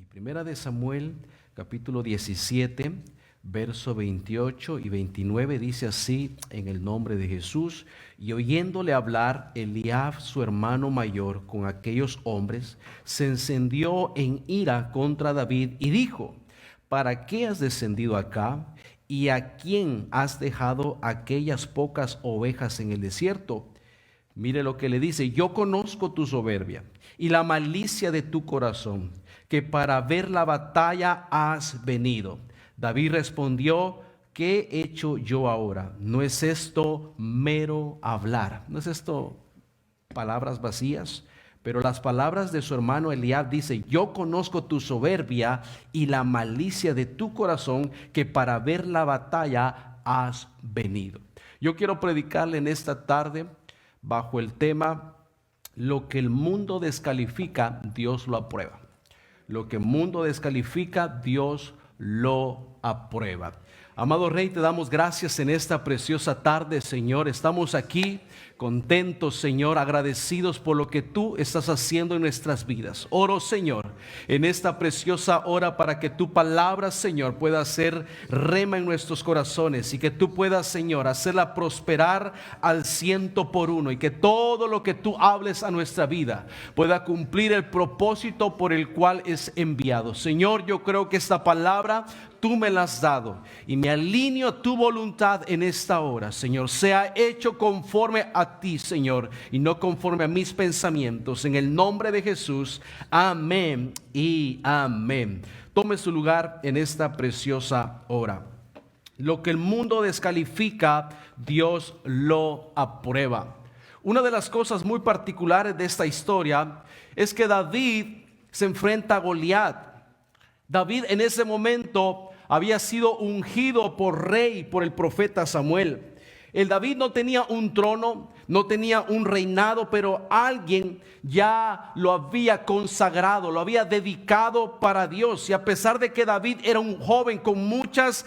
Y Primera de Samuel, capítulo 17, verso 28 y 29 dice así en el nombre de Jesús: y oyéndole hablar Eliab, su hermano mayor, con aquellos hombres, se encendió en ira contra David y dijo: ¿para qué has descendido acá? ¿Y a quién has dejado aquellas pocas ovejas en el desierto? Mire lo que le dice: yo conozco tu soberbia y la malicia de tu corazón, que para ver la batalla has venido. David respondió: ¿qué he hecho yo ahora? ¿No es esto mero hablar? ¿No es esto palabras vacías? Pero las palabras de su hermano Eliab dice: yo conozco tu soberbia y la malicia de tu corazón, que para ver la batalla has venido. Yo quiero predicarle en esta tarde bajo el tema: lo que el mundo descalifica, Dios lo aprueba. Lo que el mundo descalifica, Dios lo aprueba. Amado Rey, te damos gracias en esta preciosa tarde, Señor. Estamos aquí contentos, Señor, agradecidos por lo que tú estás haciendo en nuestras vidas. Oro, Señor, en esta preciosa hora para que tu palabra, Señor, pueda ser rema en nuestros corazones y que tú puedas, Señor, hacerla prosperar al 100%, y que todo lo que tú hables a nuestra vida pueda cumplir el propósito por el cual es enviado. Señor, yo creo que esta palabra tú me la has dado y me alineo a tu voluntad en esta hora, Señor. Sea hecho conforme a ti, Señor, y no conforme a mis pensamientos. En el nombre de Jesús, amén y amén. Tome su lugar en esta preciosa hora. Lo que el mundo descalifica, Dios lo aprueba. Una de las cosas muy particulares de esta historia es que David se enfrenta a Goliat. David en ese momento había sido ungido por rey por el profeta Samuel. El David no tenía un trono, no tenía un reinado, pero alguien ya lo había consagrado, lo había dedicado para Dios. Y a pesar de que David era un joven con muchos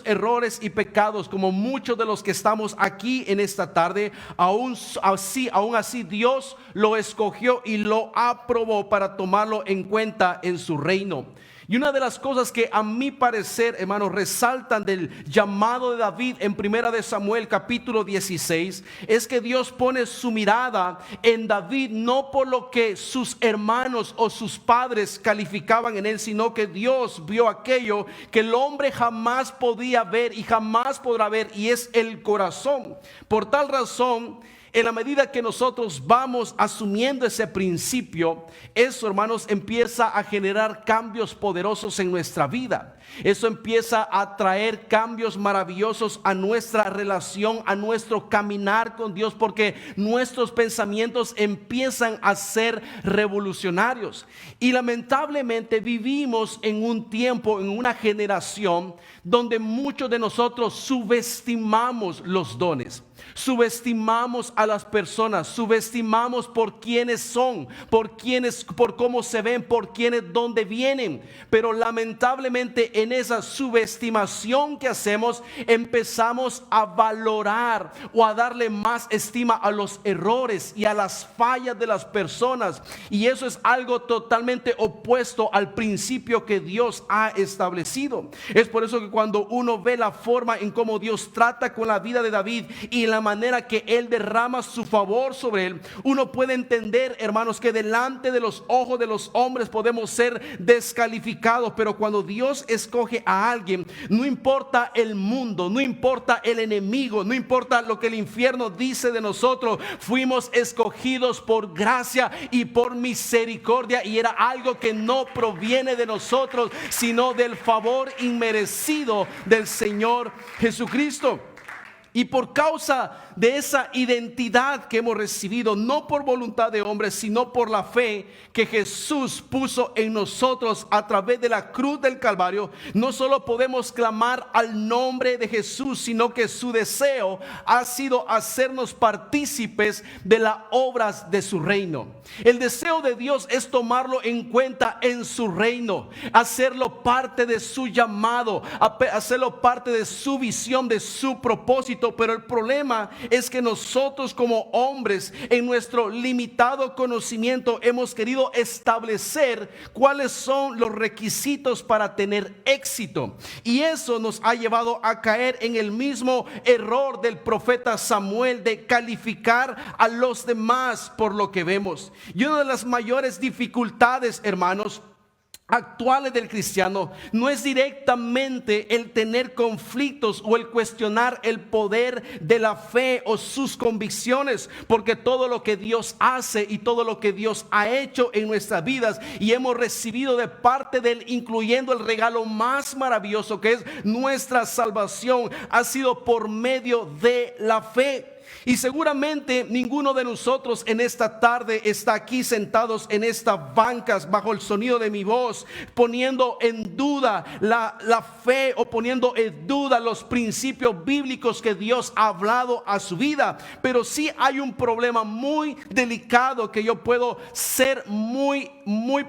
errores y pecados, como muchos de los que estamos aquí en esta tarde, aún así Dios lo escogió y lo aprobó para tomarlo en cuenta en su reino. Y una de las cosas que a mi parecer, hermanos, resaltan del llamado de David en Primera de Samuel capítulo 16 es que Dios pone su mirada en David, no por lo que sus hermanos o sus padres calificaban en él, sino que Dios vio aquello que el hombre jamás podía ver y jamás podrá ver, y es el corazón. Por tal razón, en la medida que nosotros vamos asumiendo ese principio, eso, hermanos, empieza a generar cambios poderosos en nuestra vida. Eso empieza a traer cambios maravillosos a nuestra relación, a nuestro caminar con Dios, porque nuestros pensamientos empiezan a ser revolucionarios. Y lamentablemente vivimos en un tiempo, en una generación donde muchos de nosotros subestimamos los dones. Subestimamos a las personas, subestimamos por quiénes son, por cómo se ven, por quiénes, dónde vienen. Pero lamentablemente en esa subestimación que hacemos, empezamos a valorar o a darle más estima a los errores y a las fallas de las personas. Y eso es algo totalmente opuesto al principio que Dios ha establecido. Es por eso que cuando uno ve la forma en cómo Dios trata con la vida de David y la manera que él derrama su favor sobre él, uno puede entender, hermanos, que delante de los ojos de los hombres podemos ser descalificados, pero cuando Dios escoge a alguien, no importa el mundo, no importa el enemigo, no importa lo que el infierno dice de nosotros, fuimos escogidos por gracia y por misericordia, y era algo que no proviene de nosotros, sino del favor inmerecido del Señor Jesucristo. Y por causa de esa identidad que hemos recibido, no por voluntad de hombres, sino por la fe que Jesús puso en nosotros a través de la cruz del Calvario, no solo podemos clamar al nombre de Jesús, sino que su deseo ha sido hacernos partícipes de las obras de su reino. El deseo de Dios es tomarlo en cuenta en su reino, hacerlo parte de su llamado, hacerlo parte de su visión, de su propósito, perfecto, pero el problema es que nosotros como hombres, en nuestro limitado conocimiento, hemos querido establecer cuáles son los requisitos para tener éxito. Y eso nos ha llevado a caer en el mismo error del profeta Samuel de calificar a los demás por lo que vemos. Y una de las mayores dificultades, hermanos, actuales del cristiano no es directamente el tener conflictos o el cuestionar el poder de la fe o sus convicciones, porque todo lo que Dios hace y todo lo que Dios ha hecho en nuestras vidas y hemos recibido de parte de Él, incluyendo el regalo más maravilloso que es nuestra salvación, ha sido por medio de la fe. Y seguramente ninguno de nosotros en esta tarde está aquí sentados en estas bancas bajo el sonido de mi voz, poniendo en duda la fe o poniendo en duda los principios bíblicos que Dios ha hablado a su vida. Pero sí hay un problema muy delicado que yo puedo ser muy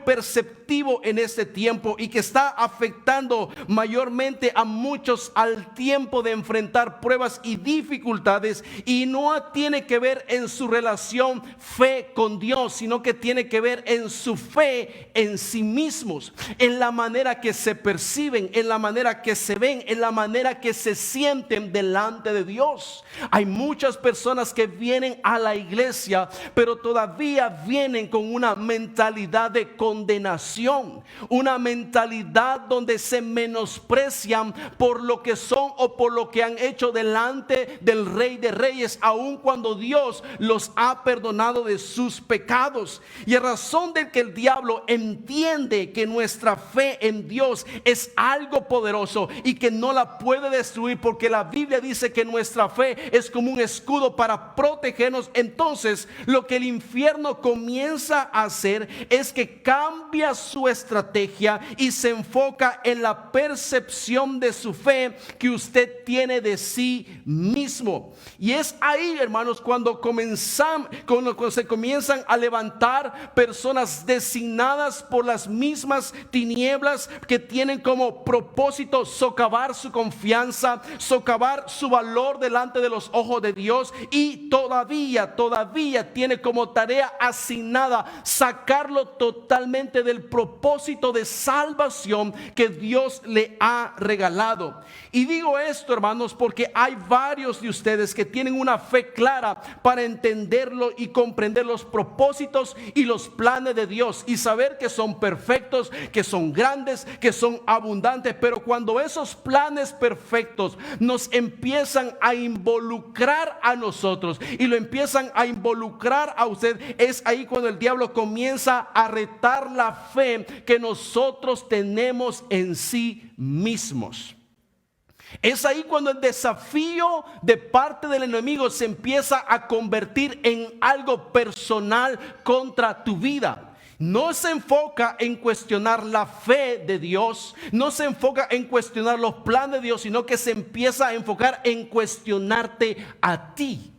perceptivo en este tiempo y que está afectando mayormente a muchos al tiempo de enfrentar pruebas y dificultades, y no tiene que ver en su relación fe con Dios, sino que tiene que ver en su fe en sí mismos, en la manera que se perciben, en la manera que se ven, en la manera que se sienten delante de Dios. Hay muchas personas que vienen a la iglesia, pero todavía vienen con una mentalidad de condenación, una mentalidad donde se menosprecian por lo que son o por lo que han hecho delante del Rey de Reyes, aun cuando Dios los ha perdonado de sus pecados. Y a razón de que el diablo entiende que nuestra fe en Dios es algo poderoso y que no la puede destruir, porque la Biblia dice que nuestra fe es como un escudo para protegernos, entonces lo que el infierno comienza a hacer es que cambia su estrategia y se enfoca en la percepción de su fe que usted tiene de sí mismo. Y es ahí, hermanos, cuando se comienzan a levantar personas designadas por las mismas tinieblas que tienen como propósito socavar su confianza, socavar su valor delante de los ojos de Dios, y todavía tiene como tarea asignada sacarlo totalmente del propósito de salvación que Dios le ha regalado. Y digo esto, hermanos, porque hay varios de ustedes que tienen una fe clara para entenderlo y comprender los propósitos y los planes de Dios y saber que son perfectos, que son grandes, que son abundantes. Pero cuando esos planes perfectos nos empiezan a involucrar a nosotros y lo empiezan a involucrar a usted, es ahí cuando el diablo comienza a retar la fe que nosotros tenemos en sí mismos. Es ahí cuando el desafío de parte del enemigo se empieza a convertir en algo personal contra tu vida. No se enfoca en cuestionar la fe de Dios, no se enfoca en cuestionar los planes de Dios, sino que se empieza a enfocar en cuestionarte a ti.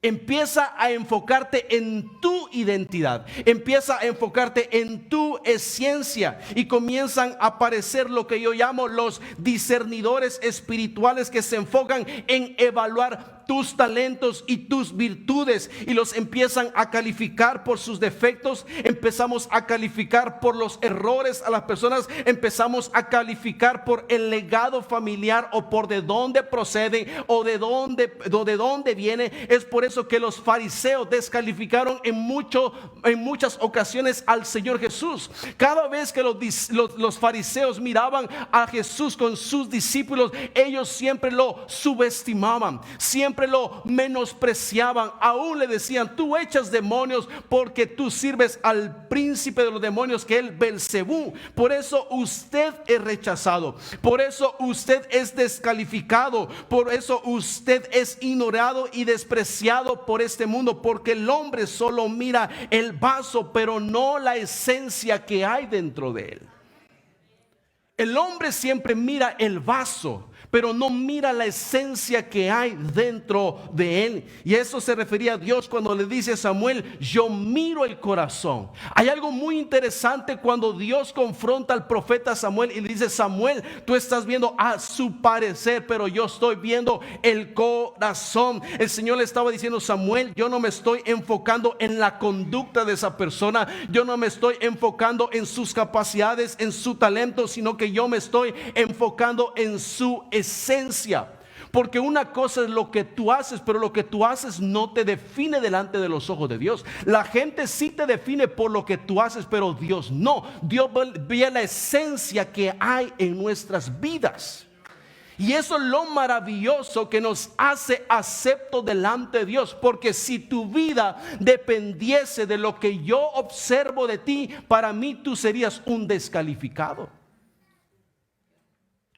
Empieza a enfocarte en tu identidad, empieza a enfocarte en tu esencia, y comienzan a aparecer lo que yo llamo los discernidores espirituales, que se enfocan en evaluar tus talentos y tus virtudes y los empiezan a calificar por sus defectos. Empezamos a calificar por los errores a las personas, empezamos a calificar por el legado familiar o por de dónde proceden o de dónde viene. Es por eso que los fariseos descalificaron en muchas ocasiones al Señor Jesús. Cada vez que los fariseos miraban a Jesús con sus discípulos, ellos siempre lo subestimaban, siempre lo menospreciaban. Aún le decían: tú echas demonios porque tú sirves al príncipe de los demonios, que es Belcebú. Por eso usted es rechazado, por eso usted es descalificado, por eso usted es ignorado y despreciado por este mundo, porque el hombre solo mira el vaso, pero no la esencia que hay dentro de él. El hombre siempre mira el vaso, pero no mira la esencia que hay dentro de él. Y eso se refería a Dios cuando le dice a Samuel: yo miro el corazón. Hay algo muy interesante cuando Dios confronta al profeta Samuel y le dice: Samuel, tú estás viendo a su parecer, pero yo estoy viendo el corazón. El Señor le estaba diciendo: Samuel, yo no me estoy enfocando en la conducta de esa persona, yo no me estoy enfocando en sus capacidades, en su talento, sino que yo me estoy enfocando en su esencia. Porque una cosa es lo que tú haces, pero lo que tú haces no te define delante de los ojos de Dios. La gente sí te define por lo que tú haces, pero Dios no. Dios ve la esencia que hay en nuestras vidas. Y eso es lo maravilloso que nos hace acepto delante de Dios. Porque si tu vida dependiese de lo que yo observo de ti, para mí tú serías un descalificado.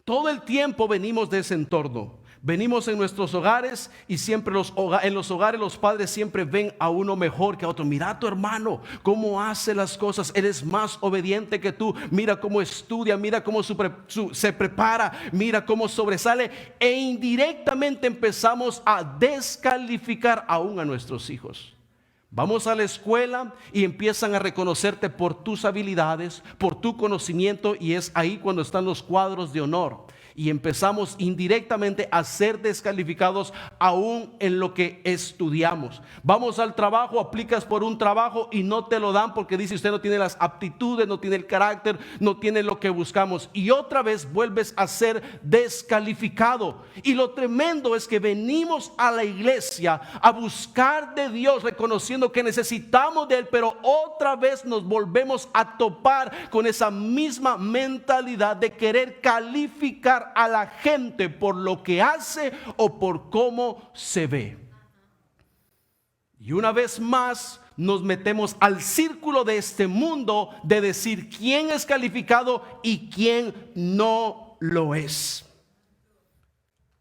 Todo el tiempo venimos de ese entorno. Venimos en nuestros hogares y siempre en los hogares los padres siempre ven a uno mejor que a otro. Mira a tu hermano, cómo hace las cosas. Él es más obediente que tú. Mira cómo estudia, mira cómo se prepara, mira cómo sobresale. E indirectamente empezamos a descalificar aún a nuestros hijos. Vamos a la escuela y empiezan a reconocerte por tus habilidades, por tu conocimiento, y es ahí cuando están los cuadros de honor. Y empezamos indirectamente a ser descalificados aún en lo que estudiamos. Vamos al trabajo, aplicas por un trabajo y no te lo dan porque dice: usted no tiene las aptitudes, no tiene el carácter, no tiene lo que buscamos. Y otra vez vuelves a ser descalificado. Y lo tremendo es que venimos a la iglesia a buscar de Dios, reconociendo que necesitamos de Él, pero otra vez nos volvemos a topar con esa misma mentalidad de querer calificar a la gente por lo que hace o por cómo se ve. Y una vez más nos metemos al círculo de este mundo de decir quién es calificado y quién no lo es.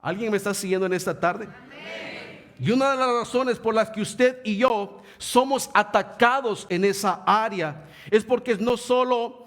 ¿Alguien me está siguiendo en esta tarde? Amén. Y una de las razones por las que usted y yo somos atacados en esa área es porque no solo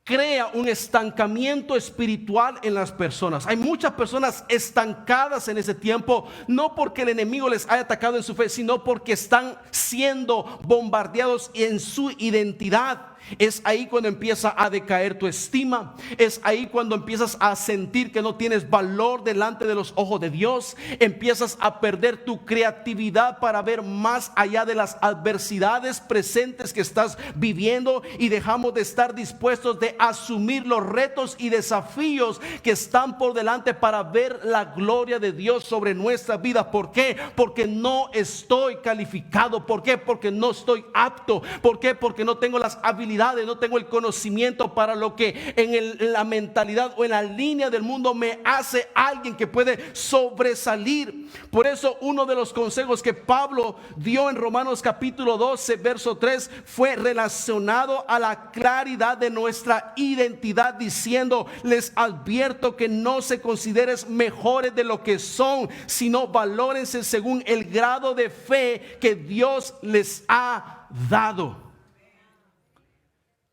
crea un estancamiento espiritual en las personas. Hay muchas personas estancadas en ese tiempo, no porque el enemigo les haya atacado en su fe, sino porque están siendo bombardeados en su identidad. Es ahí cuando empieza a decaer tu estima. Es ahí cuando empiezas a sentir que no tienes valor delante de los ojos de Dios. Empiezas a perder tu creatividad para ver más allá de las adversidades presentes que estás viviendo, y dejamos de estar dispuestos de asumir los retos y desafíos que están por delante para ver la gloria de Dios sobre nuestra vida. ¿Por qué? Porque no estoy calificado. ¿Por qué? Porque no estoy apto. ¿Por qué? Porque no tengo las habilidades, no tengo el conocimiento para lo que en la mentalidad o en la línea del mundo me hace alguien que puede sobresalir. Por eso uno de los consejos que Pablo dio en Romanos capítulo 12 verso 3 fue relacionado a la claridad de nuestra identidad, diciendo: les advierto que no se consideren mejores de lo que son, sino valórense según el grado de fe que Dios les ha dado.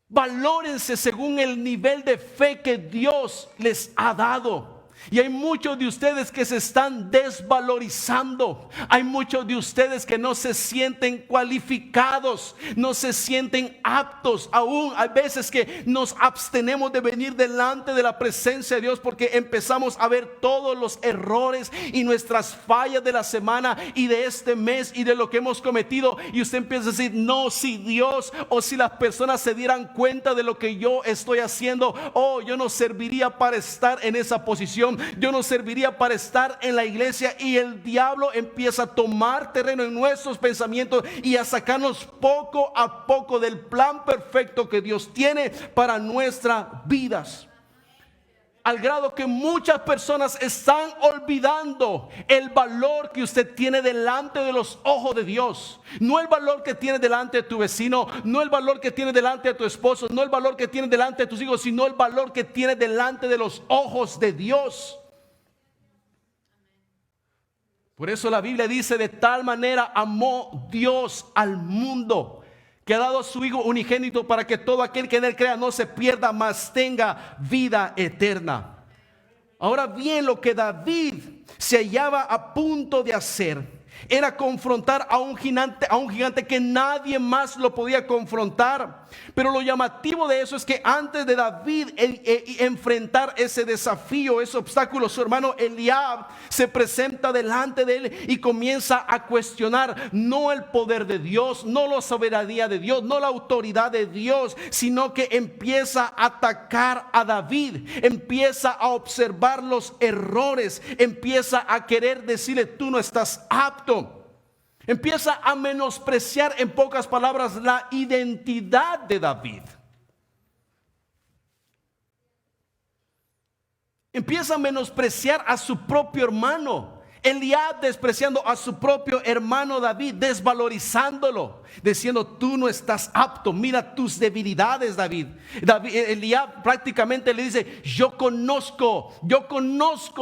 Valórense según el nivel de fe que Dios les ha dado. Y hay muchos de ustedes que se están desvalorizando. Hay muchos de ustedes que no se sienten cualificados, no se sienten aptos. Aún hay veces que nos abstenemos de venir delante de la presencia de Dios porque empezamos a ver todos los errores y nuestras fallas de la semana y de este mes y de lo que hemos cometido. Y usted empieza a decir: no, si Dios o si las personas se dieran cuenta de lo que yo estoy haciendo, yo no serviría para estar en esa posición. Yo no serviría para estar en la iglesia. Y el diablo empieza a tomar terreno en nuestros pensamientos y a sacarnos poco a poco del plan perfecto que Dios tiene para nuestras vidas. Al grado que muchas personas están olvidando el valor que usted tiene delante de los ojos de Dios. No el valor que tiene delante de tu vecino, no el valor que tiene delante de tu esposo, no el valor que tiene delante de tus hijos, sino el valor que tiene delante de los ojos de Dios. Por eso la Biblia dice: de tal manera amó Dios al mundo, que ha dado a su Hijo unigénito, para que todo aquel que en él crea no se pierda, mas tenga vida eterna. Ahora bien, lo que David se hallaba a punto de hacer era confrontar a un gigante que nadie más lo podía confrontar. Pero lo llamativo de eso es que antes de David enfrentar ese desafío, ese obstáculo, su hermano Eliab se presenta delante de él y comienza a cuestionar no el poder de Dios, no la soberanía de Dios, no la autoridad de Dios, sino que empieza a atacar a David, empieza a observar los errores, empieza a querer decirle: tú no estás apto. Empieza a menospreciar, en pocas palabras, la identidad de David. Empieza a menospreciar a su propio hermano. Eliab despreciando a su propio hermano David, desvalorizándolo, diciendo: tú no estás apto, mira tus debilidades, David. Eliab prácticamente le dice: yo conozco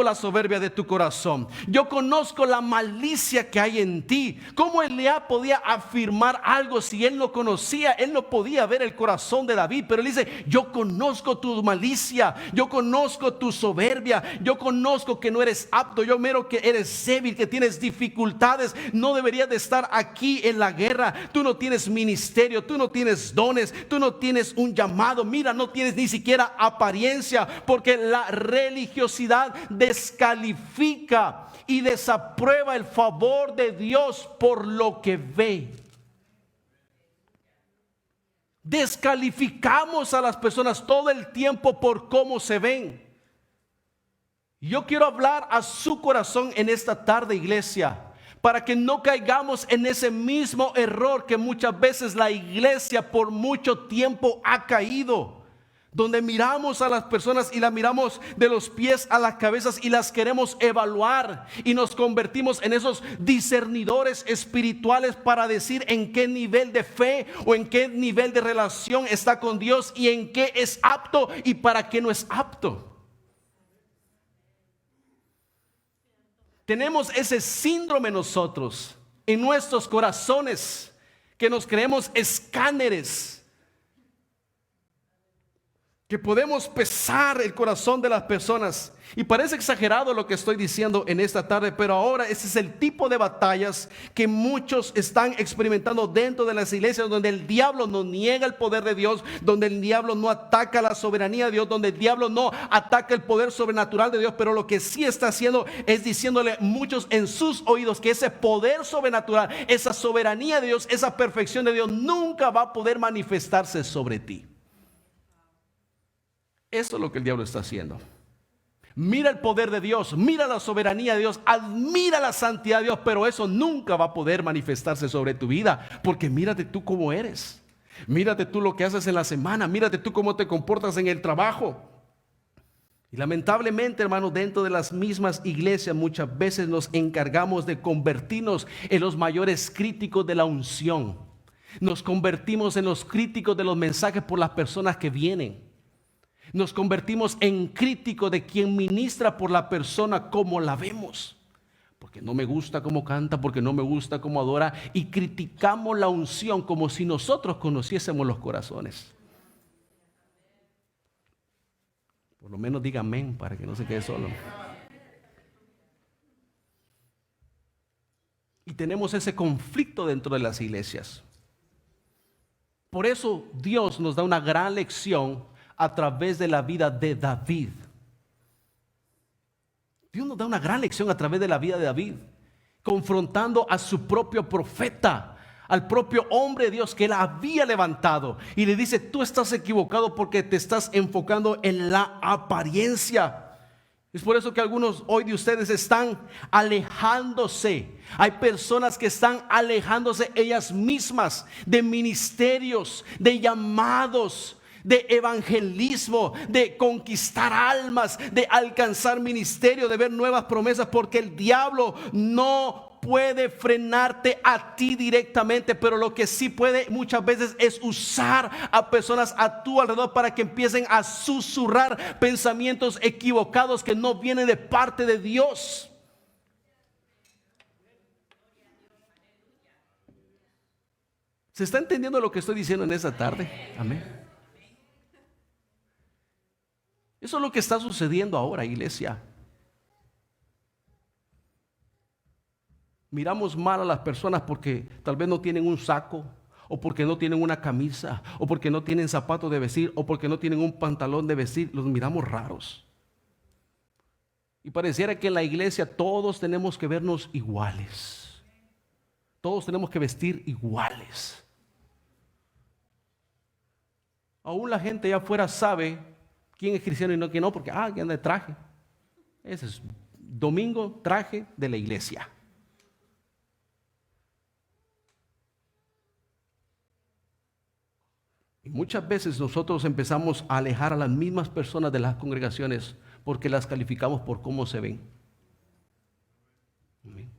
la soberbia de tu corazón, yo conozco la malicia que hay en ti. ¿Cómo Eliab podía afirmar algo si él no conocía? Él no podía ver el corazón de David, pero él dice: yo conozco tu malicia, yo conozco tu soberbia, yo conozco que no eres apto, yo miro que eres débil, que tienes dificultades, no deberías de estar aquí en la guerra. Tú no tienes ministerio, tú no tienes dones, tú no tienes un llamado. Mira, no tienes ni siquiera apariencia, porque la religiosidad descalifica y desaprueba el favor de Dios por lo que ve. Descalificamos a las personas todo el tiempo por cómo se ven. Yo quiero hablar a su corazón en esta tarde, iglesia, para que no caigamos en ese mismo error que muchas veces la iglesia por mucho tiempo ha caído, donde miramos a las personas y las miramos de los pies a las cabezas y las queremos evaluar y nos convertimos en esos discernidores espirituales para decir en qué nivel de fe o en qué nivel de relación está con Dios y en qué es apto y para qué no es apto. Tenemos ese síndrome nosotros en nuestros corazones, que nos creemos escáneres, que podemos pesar el corazón de las personas. Y parece exagerado lo que estoy diciendo en esta tarde, pero ahora ese es el tipo de batallas que muchos están experimentando dentro de las iglesias, donde el diablo no niega el poder de Dios, donde el diablo no ataca la soberanía de Dios, donde el diablo no ataca el poder sobrenatural de Dios, pero lo que sí está haciendo es diciéndole muchos en sus oídos que ese poder sobrenatural, esa soberanía de Dios, esa perfección de Dios nunca va a poder manifestarse sobre ti. Eso es lo que el diablo está haciendo. Mira el poder de Dios, mira la soberanía de Dios, admira la santidad de Dios, pero eso nunca va a poder manifestarse sobre tu vida, porque mírate tú cómo eres, mírate tú lo que haces en la semana, mírate tú cómo te comportas en el trabajo. Y lamentablemente, hermanos, dentro de las mismas iglesias muchas veces nos encargamos de convertirnos en los mayores críticos de la unción. Nos convertimos en los críticos de los mensajes por las personas que vienen. Nos convertimos en crítico de quien ministra por la persona como la vemos. Porque no me gusta cómo canta, porque no me gusta cómo adora. Y criticamos la unción como si nosotros conociésemos los corazones. Por lo menos diga amén para que no se quede solo. Y tenemos ese conflicto dentro de las iglesias. Por eso Dios nos da una gran lección a través de la vida de David. Dios nos da una gran lección a través de la vida de David, confrontando a su propio profeta, al propio hombre de Dios que él había levantado, y le dice: tú estás equivocado porque te estás enfocando en la apariencia. Es por eso que algunos hoy de ustedes están alejándose. Hay personas que están alejándose ellas mismas de ministerios, de llamados, de evangelismo, de conquistar almas, de alcanzar ministerio, de ver nuevas promesas, porque el diablo no puede frenarte a ti directamente, pero lo que sí puede muchas veces es usar a personas a tu alrededor para que empiecen a susurrar pensamientos equivocados que no vienen de parte de Dios. ¿Se está entendiendo lo que estoy diciendo en esta tarde? Amén. Eso es lo que está sucediendo ahora, iglesia. Miramos mal a las personas porque tal vez no tienen un saco, o porque no tienen una camisa, o porque no tienen zapatos de vestir, o porque no tienen un pantalón de vestir. Los miramos raros. Y pareciera que en la iglesia todos tenemos que vernos iguales. Todos tenemos que vestir iguales. Aún la gente allá afuera sabe quién es cristiano y no quién no, porque que anda de traje. Ese es domingo, traje de la iglesia. Y muchas veces nosotros empezamos a alejar a las mismas personas de las congregaciones porque las calificamos por cómo se ven. Amén.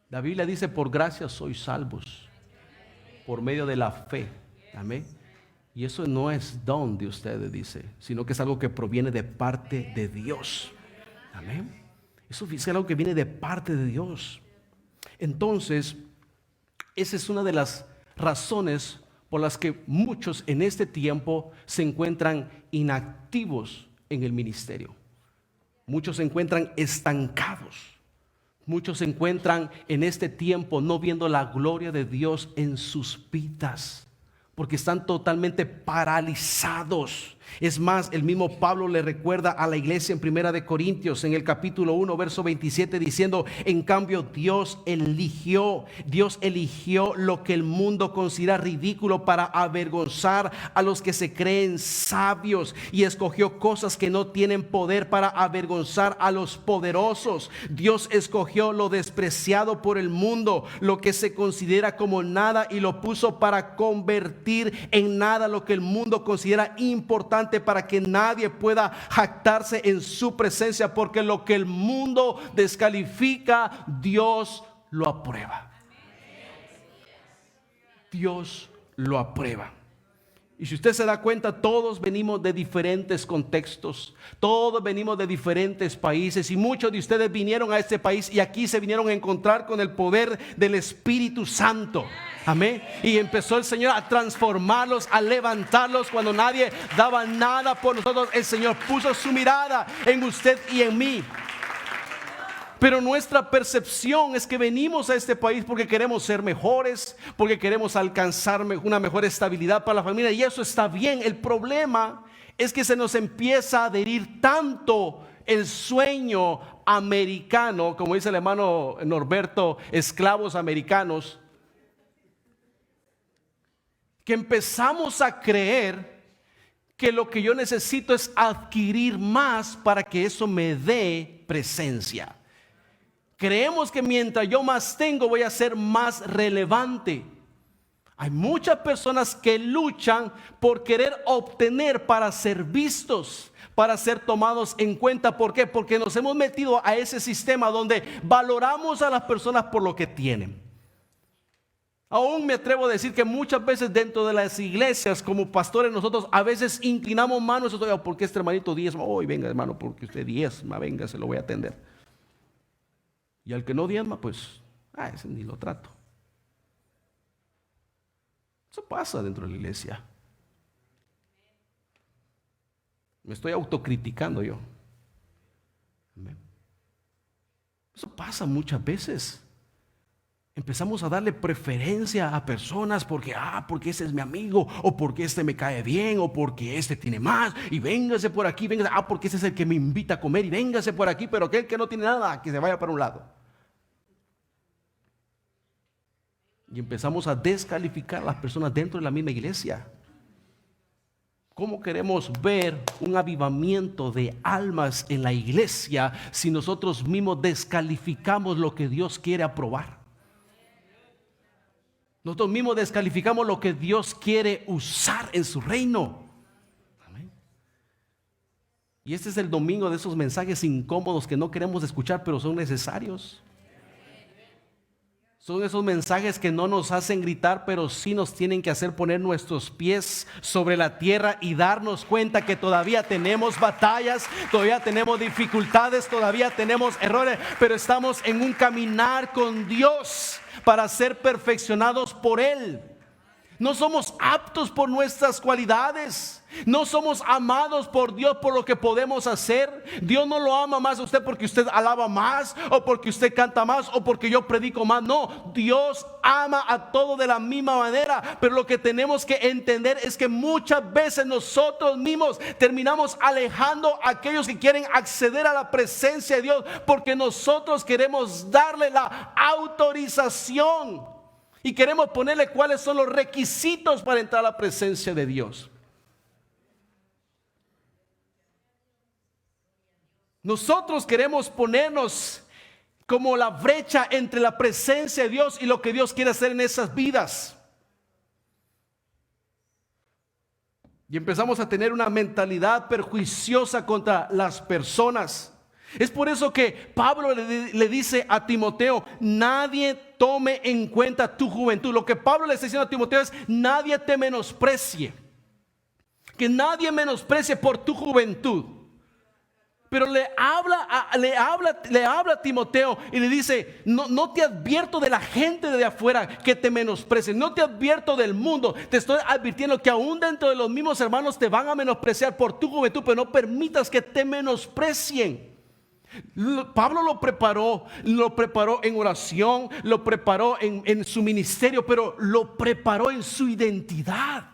La Biblia dice: por gracia sois salvos, por medio de la fe. Amén. Y eso no es don de ustedes, dice, sino que es algo que proviene de parte de Dios. Amén. Eso es algo que viene de parte de Dios. Entonces, esa es una de las razones por las que muchos en este tiempo se encuentran inactivos en el ministerio. Muchos se encuentran estancados. Muchos se encuentran en este tiempo no viendo la gloria de Dios en sus vidas, porque están totalmente paralizados. Es más, el mismo Pablo le recuerda a la iglesia en 1 Corintios, en el capítulo 1, verso 27, diciendo: en cambio Dios eligió lo que el mundo considera ridículo para avergonzar a los que se creen sabios, y escogió cosas que no tienen poder para avergonzar a los poderosos. Dios escogió lo despreciado por el mundo, lo que se considera como nada, y lo puso para convertir en nada lo que el mundo considera importante, para que nadie pueda jactarse en su presencia, porque lo que el mundo descalifica, Dios lo aprueba. Dios lo aprueba. Y si usted se da cuenta, todos venimos de diferentes contextos, todos venimos de diferentes países, y muchos de ustedes vinieron a este país y aquí se vinieron a encontrar con el poder del Espíritu Santo. Amén. Y empezó el Señor a transformarlos, a levantarlos cuando nadie daba nada por nosotros. El Señor puso su mirada en usted y en mí. Pero nuestra percepción es que venimos a este país porque queremos ser mejores, porque queremos alcanzar una mejor estabilidad para la familia, y eso está bien. El problema es que se nos empieza a adherir tanto el sueño americano, como dice el hermano Norberto, esclavos americanos, que empezamos a creer que lo que yo necesito es adquirir más para que eso me dé presencia. Creemos que mientras yo más tengo, voy a ser más relevante. Hay muchas personas que luchan por querer obtener para ser vistos, para ser tomados en cuenta. ¿Por qué? Porque nos hemos metido a ese sistema donde valoramos a las personas por lo que tienen. Aún me atrevo a decir que muchas veces dentro de las iglesias, como pastores, nosotros a veces inclinamos manos. ¿Por qué este hermanito diezma? Hoy venga, hermano, porque usted diezma, venga, se lo voy a atender. Y al que no diezma, pues, ese ni lo trato. Eso pasa dentro de la iglesia. Me estoy autocriticando yo. Eso pasa muchas veces. Empezamos a darle preferencia a personas porque ese es mi amigo, o porque este me cae bien, o porque este tiene más, y véngase por aquí, véngase, porque ese es el que me invita a comer, y véngase por aquí, pero aquel que no tiene nada, que se vaya para un lado. Y empezamos a descalificar a las personas dentro de la misma iglesia. ¿Cómo queremos ver un avivamiento de almas en la iglesia si nosotros mismos descalificamos lo que Dios quiere aprobar? Nosotros mismos descalificamos lo que Dios quiere usar en su reino. Amén. Y este es el domingo de esos mensajes incómodos que no queremos escuchar, pero son necesarios. Son esos mensajes que no nos hacen gritar, pero sí nos tienen que hacer poner nuestros pies sobre la tierra y darnos cuenta que todavía tenemos batallas, todavía tenemos dificultades, todavía tenemos errores, pero estamos en un caminar con Dios para ser perfeccionados por Él. No somos aptos por nuestras cualidades. No somos amados por Dios por lo que podemos hacer. Dios no lo ama más a usted porque usted alaba más, o porque usted canta más, o porque yo predico más. No, Dios ama a todos de la misma manera. Pero lo que tenemos que entender es que muchas veces nosotros mismos terminamos alejando a aquellos que quieren acceder a la presencia de Dios, porque nosotros queremos darle la autorización y queremos ponerle cuáles son los requisitos para entrar a la presencia de Dios. Nosotros queremos ponernos como la brecha entre la presencia de Dios y lo que Dios quiere hacer en esas vidas. Y empezamos a tener una mentalidad perjuiciosa contra las personas. Es por eso que Pablo le dice a Timoteo: nadie tome en cuenta tu juventud. Lo que Pablo le está diciendo a Timoteo es: nadie te menosprecie. Que nadie menosprecie por tu juventud. Pero le habla a Timoteo y le dice: no te advierto de la gente de afuera que te menosprecie, no te advierto del mundo, te estoy advirtiendo que aún dentro de los mismos hermanos te van a menospreciar por tu juventud, pero no permitas que te menosprecien. Pablo lo preparó en oración, lo preparó en su ministerio, pero lo preparó en su identidad.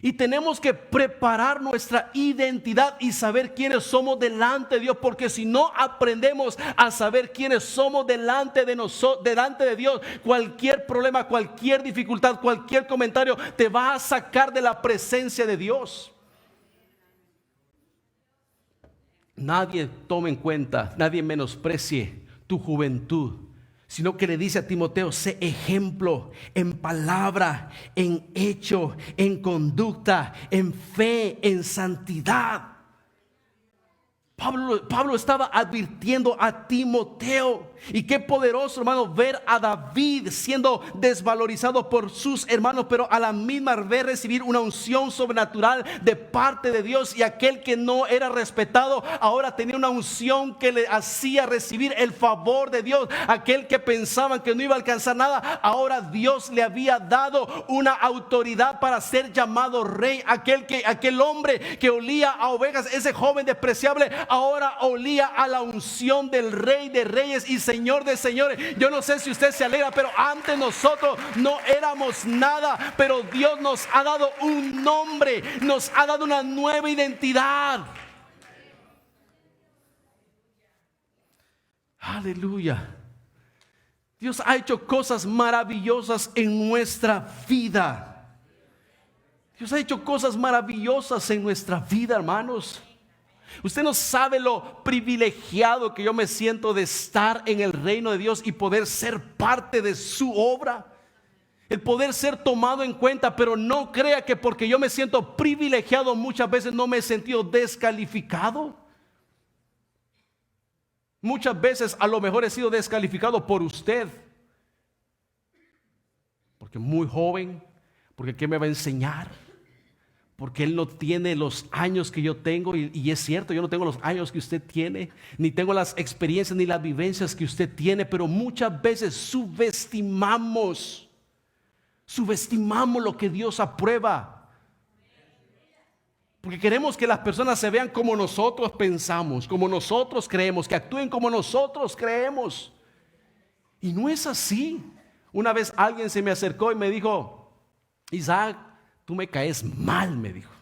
Y tenemos que preparar nuestra identidad y saber quiénes somos delante de Dios, porque si no aprendemos a saber quiénes somos delante de Dios, cualquier problema, cualquier dificultad, cualquier comentario te va a sacar de la presencia de Dios. Nadie tome en cuenta, nadie menosprecie tu juventud, sino que le dice a Timoteo: sé ejemplo en palabra, en hecho, en conducta, en fe, en santidad. Pablo estaba advirtiendo a Timoteo. Y qué poderoso, hermano, ver a David siendo desvalorizado por sus hermanos, pero a la misma vez recibir una unción sobrenatural de parte de Dios. Y aquel que no era respetado ahora tenía una unción que le hacía recibir el favor de Dios. Aquel que pensaban que no iba a alcanzar nada, ahora Dios le había dado una autoridad para ser llamado rey. Aquel hombre que olía a ovejas, ese joven despreciable, ahora olía a la unción del Rey de Reyes y Señor de Señores. Yo no sé si usted se alegra, pero antes nosotros no éramos nada, pero Dios nos ha dado un nombre, nos ha dado una nueva identidad. Aleluya. Dios ha hecho cosas maravillosas en nuestra vida. Dios ha hecho cosas maravillosas en nuestra vida, hermanos. Usted no sabe lo privilegiado que yo me siento de estar en el reino de Dios y poder ser parte de su obra. El poder ser tomado en cuenta, pero no crea que porque yo me siento privilegiado muchas veces no me he sentido descalificado. Muchas veces a lo mejor he sido descalificado por usted. Porque muy joven, porque ¿qué me va a enseñar? Porque él no tiene los años que yo tengo, y es cierto, yo no tengo los años que usted tiene, ni tengo las experiencias ni las vivencias que usted tiene, pero muchas veces subestimamos lo que Dios aprueba. Porque queremos que las personas se vean como nosotros pensamos, como nosotros creemos, que actúen como nosotros creemos. Y no es así. Una vez alguien se me acercó y me dijo: Isaac, tú me caes mal, me dijo.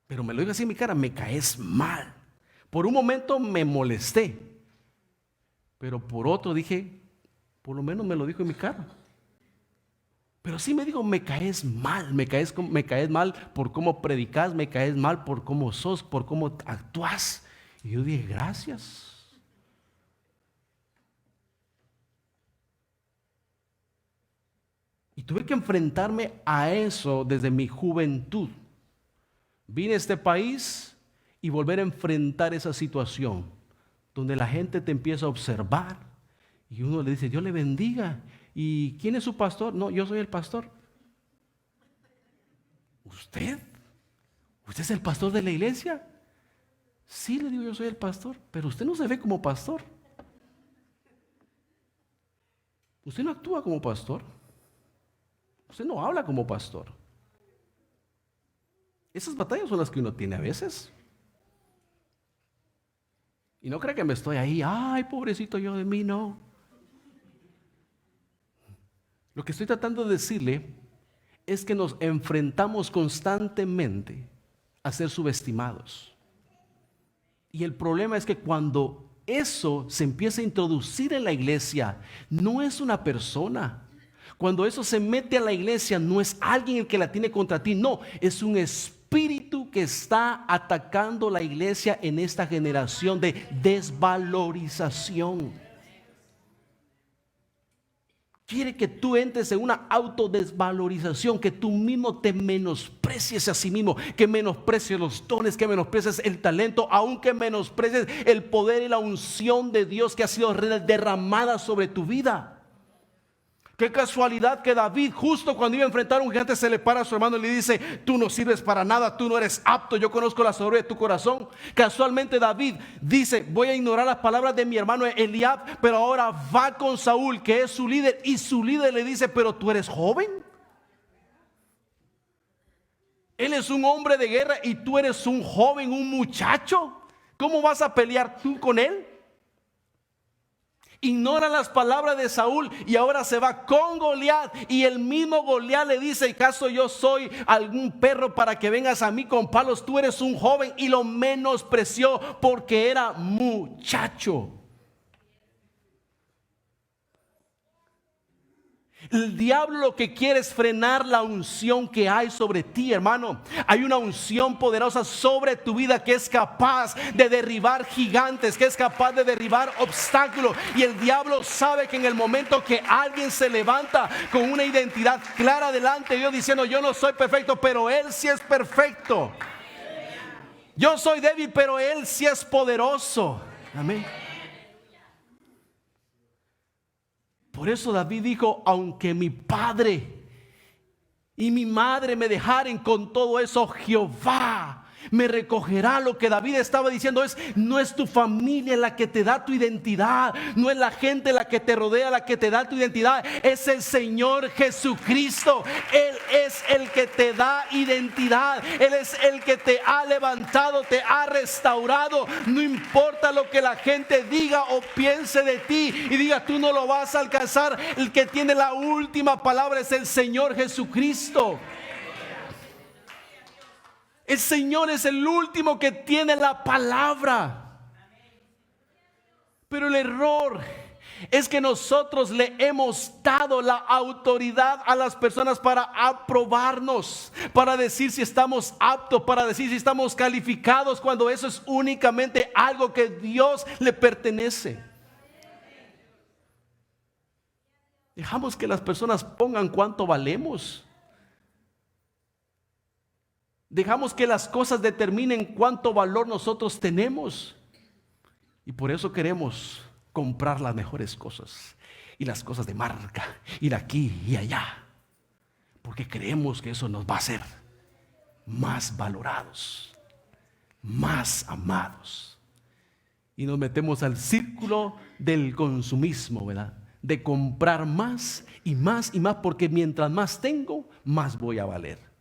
Pero me lo dijo así en mi cara: me caes mal. Por un momento me molesté, pero por otro dije: por lo menos me lo dijo en mi cara. Pero sí me dijo: me caes mal, me caes mal por cómo predicas, me caes mal por cómo sos, por cómo actúas. Y yo dije: gracias. Y tuve que enfrentarme a eso desde mi juventud. Vine a este país y volver a enfrentar esa situación donde la gente te empieza a observar y uno le dice: Dios le bendiga. ¿Y quién es su pastor? No, yo soy el pastor. ¿Usted? ¿Usted es el pastor de la iglesia? Sí, le digo: yo soy el pastor, pero usted no se ve como pastor. Usted no actúa como pastor. Usted no habla como pastor. Esas batallas son las que uno tiene a veces. Y no cree que me estoy ahí, ay, pobrecito yo de mí, no. Lo que estoy tratando de decirle es que nos enfrentamos constantemente a ser subestimados. Y el problema es que cuando eso se empieza a introducir en la iglesia, no es una persona. Cuando eso se mete a la iglesia, no es alguien el que la tiene contra ti, no, es un espíritu que está atacando la iglesia en esta generación de desvalorización. Quiere que tú entres en una autodesvalorización, que tú mismo te menosprecies a sí mismo, que menosprecies los dones, que menosprecies el talento, aunque menosprecies el poder y la unción de Dios que ha sido derramada sobre tu vida. Qué casualidad que David, justo cuando iba a enfrentar a un gigante, se le para a su hermano y le dice: tú no sirves para nada, tú no eres apto, yo conozco la soberbia de tu corazón. Casualmente David dice: voy a ignorar las palabras de mi hermano Eliab, pero ahora va con Saúl, que es su líder, y su líder le dice: pero tú eres joven. Él es un hombre de guerra y tú eres un joven, un muchacho. ¿Cómo vas a pelear tú con él? Ignora las palabras de Saúl y ahora se va con Goliat, y el mismo Goliat le dice: ¿acaso yo soy algún perro para que vengas a mí con palos? Tú eres un joven, y lo menospreció porque era muchacho. El diablo lo que quiere es frenar la unción que hay sobre ti, hermano. Hay una unción poderosa sobre tu vida que es capaz de derribar gigantes, que es capaz de derribar obstáculos. Y el diablo sabe que en el momento que alguien se levanta con una identidad clara delante de Dios, diciendo: yo no soy perfecto, pero Él sí es perfecto. Yo soy débil, pero Él sí es poderoso. Amén. Por eso David dijo: aunque mi padre y mi madre me dejaren, con todo eso Jehová me recogerá. Lo que David estaba diciendo es: no es tu familia la que te da tu identidad, no es la gente la que te rodea la que te da tu identidad, es el Señor Jesucristo. Él es el que te da identidad, Él es el que te ha levantado, te ha restaurado. No importa lo que la gente diga o piense de ti y diga: tú no lo vas a alcanzar. El que tiene la última palabra es el Señor Jesucristo. El Señor es el último que tiene la palabra. Pero el error es que nosotros le hemos dado la autoridad a las personas para aprobarnos, para decir si estamos aptos, para decir si estamos calificados, cuando eso es únicamente algo que Dios le pertenece. Dejamos que las personas pongan cuánto valemos. Dejamos que las cosas determinen cuánto valor nosotros tenemos. Y por eso queremos comprar las mejores cosas y las cosas de marca, ir aquí y allá, porque creemos que eso nos va a hacer más valorados, más amados. Y nos metemos al círculo del consumismo, ¿verdad? De comprar más y más y más, porque mientras más tengo, más voy a valer.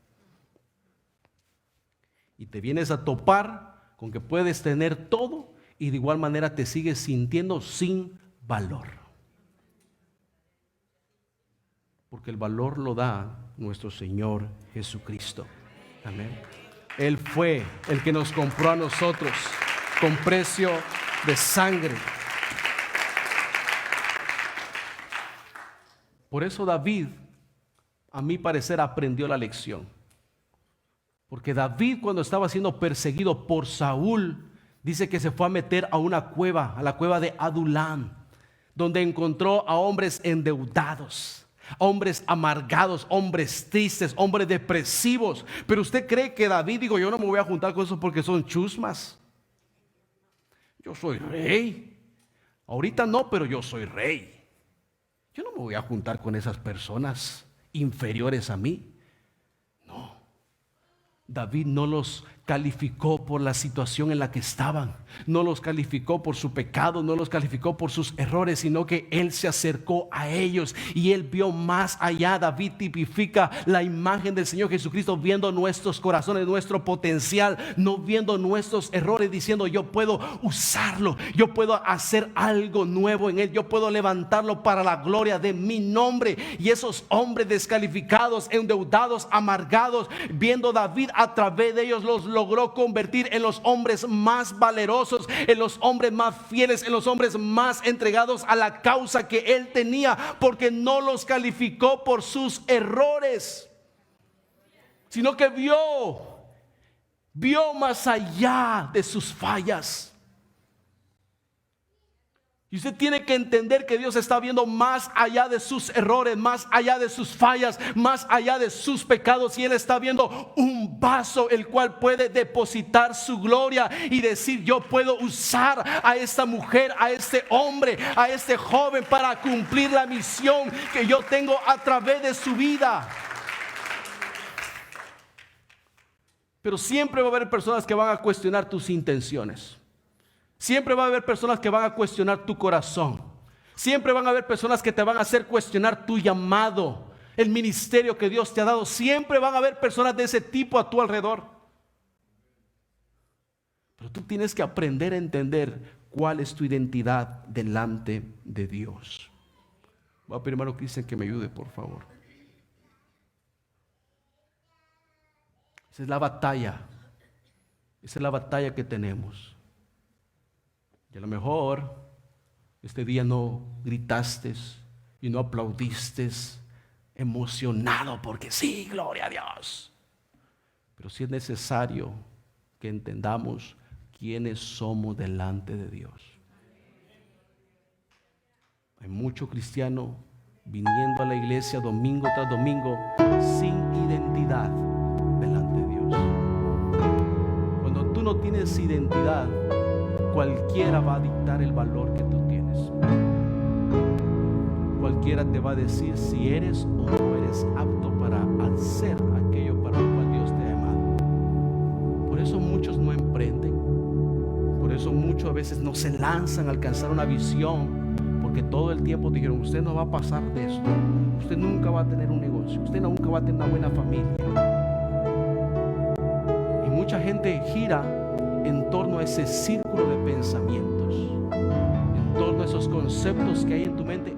Y te vienes a topar con que puedes tener todo y de igual manera te sigues sintiendo sin valor. Porque el valor lo da nuestro Señor Jesucristo. Amén. Él fue el que nos compró a nosotros con precio de sangre. Por eso David, a mi parecer, aprendió la lección. Porque David, cuando estaba siendo perseguido por Saúl, dice que se fue a meter a una cueva, a la cueva de Adulán, donde encontró a hombres endeudados, hombres amargados, hombres tristes, hombres depresivos. Pero usted cree que David dijo: yo no me voy a juntar con esos porque son chusmas. Yo soy rey. Ahorita no, pero yo soy rey. Yo no me voy a juntar con esas personas inferiores a mí. David no los calificó por la situación en la que estaban, no los calificó por su pecado, no los calificó por sus errores, sino que Él se acercó a ellos y Él vio más allá. David tipifica la imagen del Señor Jesucristo, viendo nuestros corazones, nuestro potencial, no viendo nuestros errores, diciendo: yo puedo usarlo, yo puedo hacer algo nuevo en Él, yo puedo levantarlo para la gloria de mi nombre. Y esos hombres descalificados, endeudados, amargados, viendo David a través de ellos, los logró convertir en los hombres más valerosos, en los hombres más fieles, en los hombres más entregados a la causa que él tenía, porque no los calificó por sus errores, sino que vio más allá de sus fallas. Y usted tiene que entender que Dios está viendo más allá de sus errores, más allá de sus fallas, más allá de sus pecados. Y Él está viendo un vaso el cual puede depositar su gloria y decir: yo puedo usar a esta mujer, a este hombre, a este joven para cumplir la misión que yo tengo a través de su vida. Pero siempre va a haber personas que van a cuestionar tus intenciones. Siempre va a haber personas que van a cuestionar tu corazón. Siempre van a haber personas que te van a hacer cuestionar tu llamado, el ministerio que Dios te ha dado. Siempre van a haber personas de ese tipo a tu alrededor. Pero tú tienes que aprender a entender cuál es tu identidad delante de Dios. Voy a pedir, hermano Cristian, que me ayude, por favor. Esa es la batalla. Esa es la batalla que tenemos. Y a lo mejor este día no gritaste y no aplaudiste emocionado porque sí, gloria a Dios. Pero sí es necesario que entendamos quiénes somos delante de Dios. Hay mucho cristiano viniendo a la iglesia domingo tras domingo sin identidad delante de Dios. Cuando tú no tienes identidad, cualquiera va a dictar el valor que tú tienes. Cualquiera te va a decir si eres o no eres apto para hacer aquello para lo cual Dios te ha llamado. Por eso muchos no emprenden. Por eso muchos a veces no se lanzan a alcanzar una visión, porque todo el tiempo dijeron: usted no va a pasar de esto, usted nunca va a tener un negocio, usted nunca va a tener una buena familia. Y mucha gente gira en torno a ese círculo de pensamientos, en torno a esos conceptos que hay en tu mente,